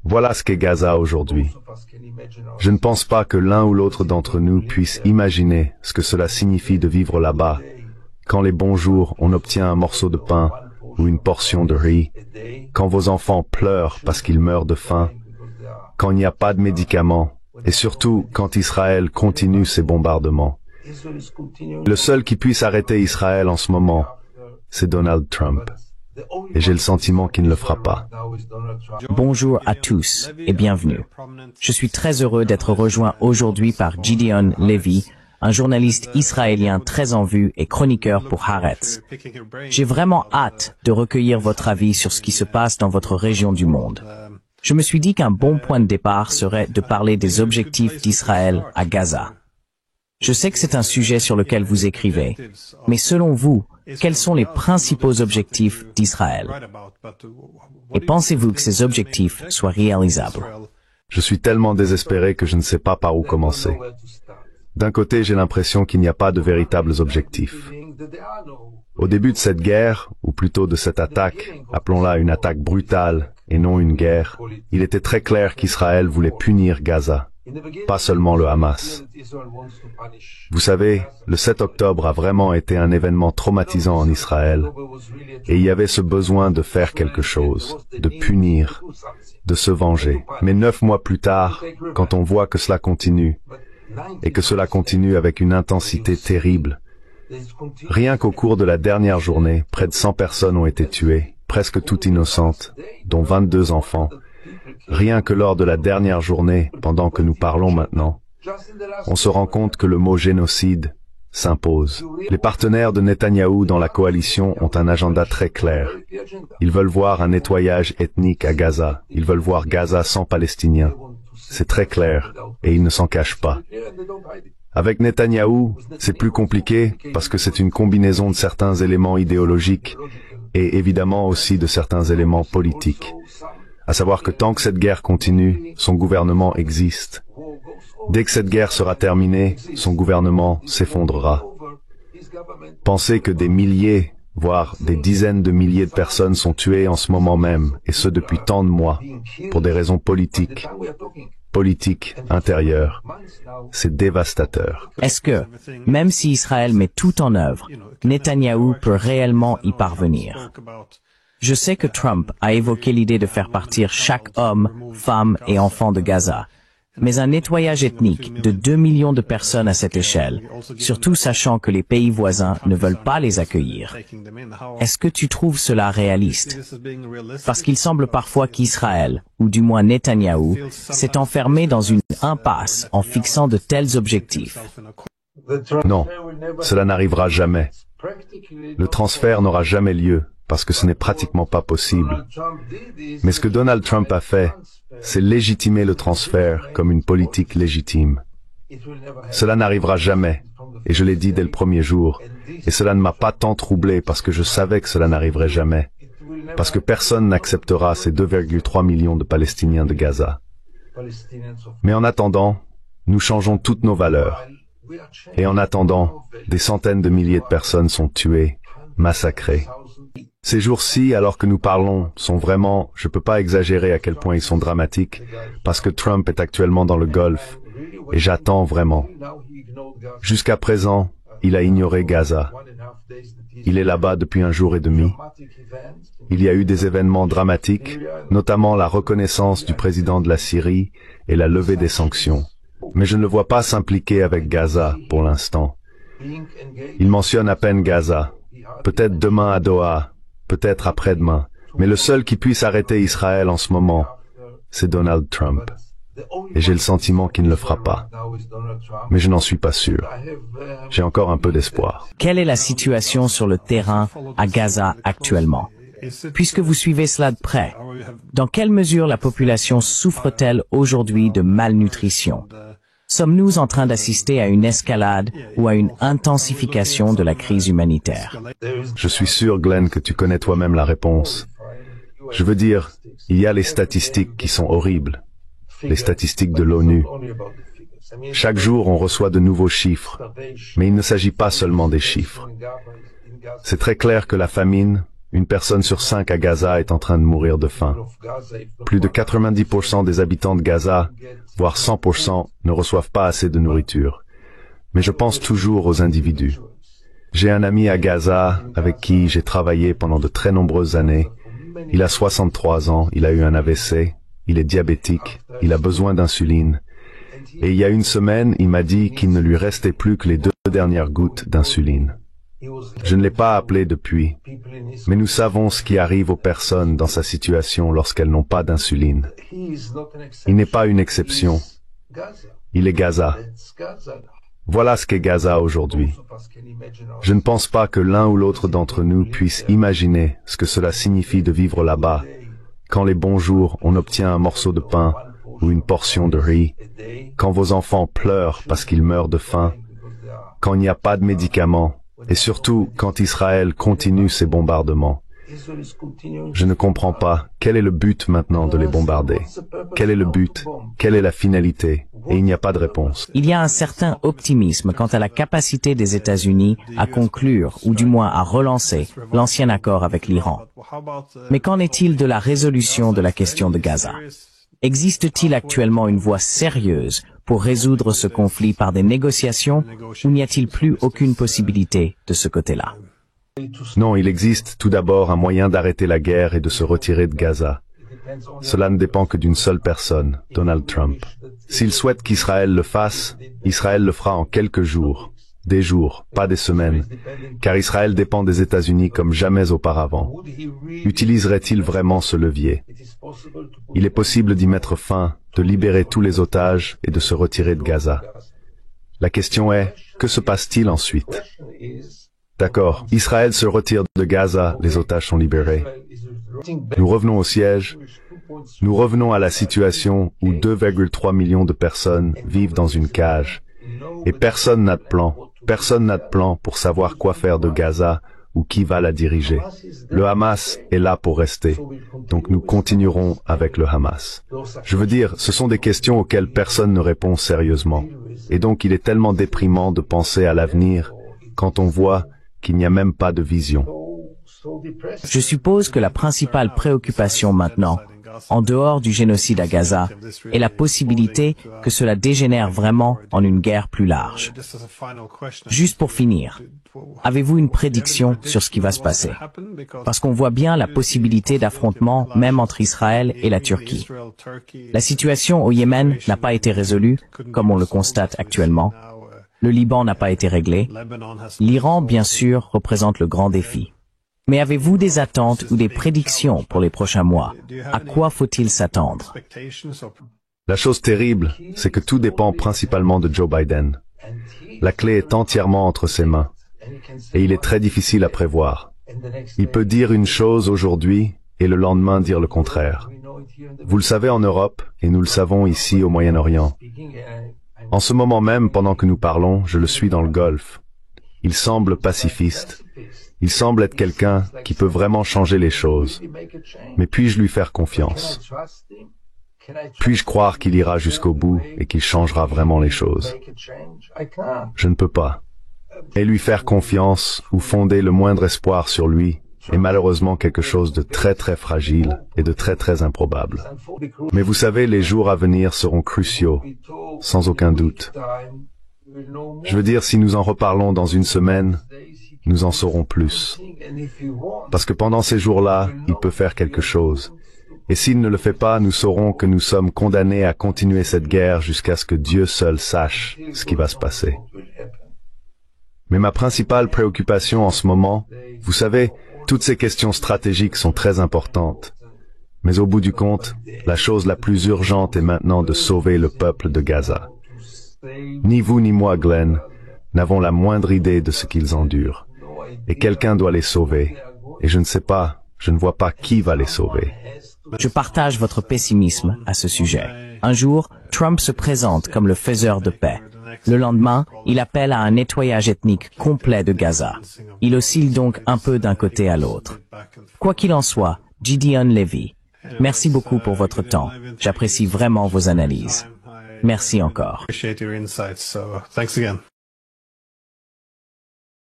Voilà ce qu'est Gaza aujourd'hui. Je ne pense pas que l'un ou l'autre d'entre nous puisse imaginer ce que cela signifie de vivre là-bas, quand les bons jours on obtient un morceau de pain ou une portion de riz, quand vos enfants pleurent parce qu'ils meurent de faim, quand il n'y a pas de médicaments, et surtout quand Israël continue ses bombardements. Le seul qui puisse arrêter Israël en ce moment, c'est Donald Trump. Et j'ai le sentiment qu'il ne le fera pas. Bonjour à tous et bienvenue. Je suis très heureux d'être rejoint aujourd'hui par Gideon Levy, un journaliste israélien très en vue et chroniqueur pour Haaretz. J'ai vraiment hâte de recueillir votre avis sur ce qui se passe dans votre région du monde. Je me suis dit qu'un bon point de départ serait de parler des objectifs d'Israël à Gaza. Je sais que c'est un sujet sur lequel vous écrivez, mais selon vous, quels sont les principaux objectifs d'Israël? Et pensez-vous que ces objectifs soient réalisables? Je suis tellement désespéré que je ne sais pas par où commencer. D'un côté, j'ai l'impression qu'il n'y a pas de véritables objectifs. Au début de cette guerre, ou plutôt de cette attaque, appelons-la une attaque brutale et non une guerre, il était très clair qu'Israël voulait punir Gaza, pas seulement le Hamas. Vous savez, le 7 octobre a vraiment été un événement traumatisant en Israël, et il y avait ce besoin de faire quelque chose, de punir, de se venger. Mais 9 mois plus tard, quand on voit que cela continue, et que cela continue avec une intensité terrible, rien qu'au cours de la dernière journée, près de 100 personnes ont été tuées, presque toutes innocentes, dont 22 enfants. Rien que lors de la dernière journée, pendant que nous parlons maintenant, on se rend compte que le mot génocide s'impose. Les partenaires de Netanyahou dans la coalition ont un agenda très clair. Ils veulent voir un nettoyage ethnique à Gaza. Ils veulent voir Gaza sans Palestiniens. C'est très clair, et ils ne s'en cachent pas. Avec Netanyahou, c'est plus compliqué parce que c'est une combinaison de certains éléments idéologiques et évidemment aussi de certains éléments politiques. À savoir que tant que cette guerre continue, son gouvernement existe. Dès que cette guerre sera terminée, son gouvernement s'effondrera. Pensez que des milliers, voire des dizaines de milliers de personnes sont tuées en ce moment même, et ce depuis tant de mois, pour des raisons politiques intérieures. C'est dévastateur. Est-ce que, même si Israël met tout en œuvre, Netanyahou peut réellement y parvenir? Je sais que Trump a évoqué l'idée de faire partir chaque homme, femme et enfant de Gaza, mais un nettoyage ethnique de 2 millions de personnes à cette échelle, surtout sachant que les pays voisins ne veulent pas les accueillir. Est-ce que tu trouves cela réaliste? Parce qu'il semble parfois qu'Israël, ou du moins Netanyahou, s'est enfermé dans une impasse en fixant de tels objectifs. Non, cela n'arrivera jamais. Le transfert n'aura jamais lieu, parce que ce n'est pratiquement pas possible. Mais ce que Donald Trump a fait, c'est légitimer le transfert comme une politique légitime. Cela n'arrivera jamais, et je l'ai dit dès le premier jour, et cela ne m'a pas tant troublé parce que je savais que cela n'arriverait jamais, parce que personne n'acceptera ces 2,3 millions de Palestiniens de Gaza. Mais en attendant, nous changeons toutes nos valeurs. Et en attendant, des centaines de milliers de personnes sont tuées, massacrées. Ces jours-ci, alors que nous parlons, sont vraiment, je ne peux pas exagérer à quel point ils sont dramatiques, parce que Trump est actuellement dans le Golfe, et j'attends vraiment. Jusqu'à présent, il a ignoré Gaza. Il est là-bas depuis 1 jour et demi. Il y a eu des événements dramatiques, notamment la reconnaissance du président de la Syrie et la levée des sanctions. Mais je ne le vois pas s'impliquer avec Gaza pour l'instant. Il mentionne à peine Gaza, peut-être demain à Doha, peut-être après-demain, mais le seul qui puisse arrêter Israël en ce moment, c'est Donald Trump. Et j'ai le sentiment qu'il ne le fera pas. Mais je n'en suis pas sûr. J'ai encore un peu d'espoir. Quelle est la situation sur le terrain à Gaza actuellement? Puisque vous suivez cela de près, dans quelle mesure la population souffre-t-elle aujourd'hui de malnutrition? Sommes-nous en train d'assister à une escalade ou à une intensification de la crise humanitaire? Je suis sûr, Glenn, que tu connais toi-même la réponse. Je veux dire, il y a les statistiques qui sont horribles, les statistiques de l'ONU. Chaque jour, on reçoit de nouveaux chiffres, mais il ne s'agit pas seulement des chiffres. C'est très clair que la famine, Une personne sur 5 à Gaza est en train de mourir de faim. Plus de 90% des habitants de Gaza, voire 100%, ne reçoivent pas assez de nourriture. Mais je pense toujours aux individus. J'ai un ami à Gaza avec qui j'ai travaillé pendant de très nombreuses années. Il a 63 ans, il a eu un AVC, il est diabétique, il a besoin d'insuline. Et il y a une semaine, il m'a dit qu'il ne lui restait plus que les 2 dernières gouttes d'insuline. Je ne l'ai pas appelé depuis, mais nous savons ce qui arrive aux personnes dans sa situation lorsqu'elles n'ont pas d'insuline. Il n'est pas une exception. Il est Gaza. Voilà ce qu'est Gaza aujourd'hui. Je ne pense pas que l'un ou l'autre d'entre nous puisse imaginer ce que cela signifie de vivre là-bas, quand les bons jours on obtient un morceau de pain ou une portion de riz, quand vos enfants pleurent parce qu'ils meurent de faim, quand il n'y a pas de médicaments, et surtout quand Israël continue ses bombardements. Je ne comprends pas quel est le but maintenant de les bombarder. Quel est le but? Quelle est la finalité? Et il n'y a pas de réponse. Il y a un certain optimisme quant à la capacité des États-Unis à conclure, ou du moins à relancer, l'ancien accord avec l'Iran. Mais qu'en est-il de la résolution de la question de Gaza? Existe-t-il actuellement une voie sérieuse pour résoudre ce conflit par des négociations, ou n'y a-t-il plus aucune possibilité de ce côté-là? Non, il existe tout d'abord un moyen d'arrêter la guerre et de se retirer de Gaza. Cela ne dépend que d'une seule personne, Donald Trump. S'il souhaite qu'Israël le fasse, Israël le fera en quelques jours. Des jours, pas des semaines, car Israël dépend des États-Unis comme jamais auparavant. Utiliserait-il vraiment ce levier? Il est possible d'y mettre fin, de libérer tous les otages et de se retirer de Gaza. La question est, que se passe-t-il ensuite? D'accord, Israël se retire de Gaza, les otages sont libérés. Nous revenons au siège. Nous revenons à la situation où 2,3 millions de personnes vivent dans une cage. Et personne n'a de plan. Personne n'a de plan pour savoir quoi faire de Gaza ou qui va la diriger. Le Hamas est là pour rester. Donc nous continuerons avec le Hamas. Je veux dire, ce sont des questions auxquelles personne ne répond sérieusement. Et donc il est tellement déprimant de penser à l'avenir quand on voit qu'il n'y a même pas de vision. Je suppose que la principale préoccupation maintenant, en dehors du génocide à Gaza, est la possibilité que cela dégénère vraiment en une guerre plus large. Juste pour finir, avez-vous une prédiction sur ce qui va se passer? Parce qu'on voit bien la possibilité d'affrontement même entre Israël et la Turquie. La situation au Yémen n'a pas été résolue, comme on le constate actuellement. Le Liban n'a pas été réglé. L'Iran, bien sûr, représente le grand défi. Mais avez-vous des attentes ou des prédictions pour les prochains mois? À quoi faut-il s'attendre? La chose terrible, c'est que tout dépend principalement de Joe Biden. La clé est entièrement entre ses mains. Et il est très difficile à prévoir. Il peut dire une chose aujourd'hui et le lendemain dire le contraire. Vous le savez en Europe et nous le savons ici au Moyen-Orient. En ce moment même, pendant que nous parlons, je le suis dans le Golfe. Il semble pacifiste. Il semble être quelqu'un qui peut vraiment changer les choses. Mais puis-je lui faire confiance? Puis-je croire qu'il ira jusqu'au bout et qu'il changera vraiment les choses? Je ne peux pas. Et lui faire confiance ou fonder le moindre espoir sur lui est malheureusement quelque chose de très très fragile et de très très improbable. Mais vous savez, les jours à venir seront cruciaux, sans aucun doute. Je veux dire, si nous en reparlons dans une semaine, nous en saurons plus. Parce que pendant ces jours-là, il peut faire quelque chose. Et s'il ne le fait pas, nous saurons que nous sommes condamnés à continuer cette guerre jusqu'à ce que Dieu seul sache ce qui va se passer. Mais ma principale préoccupation en ce moment, vous savez, toutes ces questions stratégiques sont très importantes. Mais au bout du compte, la chose la plus urgente est maintenant de sauver le peuple de Gaza. Ni vous ni moi, Glenn, n'avons la moindre idée de ce qu'ils endurent. Et quelqu'un doit les sauver. Et je ne sais pas, je ne vois pas qui va les sauver. Je partage votre pessimisme à ce sujet. Un jour, Trump se présente comme le faiseur de paix. Le lendemain, il appelle à un nettoyage ethnique complet de Gaza. Il oscille donc un peu d'un côté à l'autre. Quoi qu'il en soit, Gideon Levy, merci beaucoup pour votre temps. J'apprécie vraiment vos analyses. Merci encore.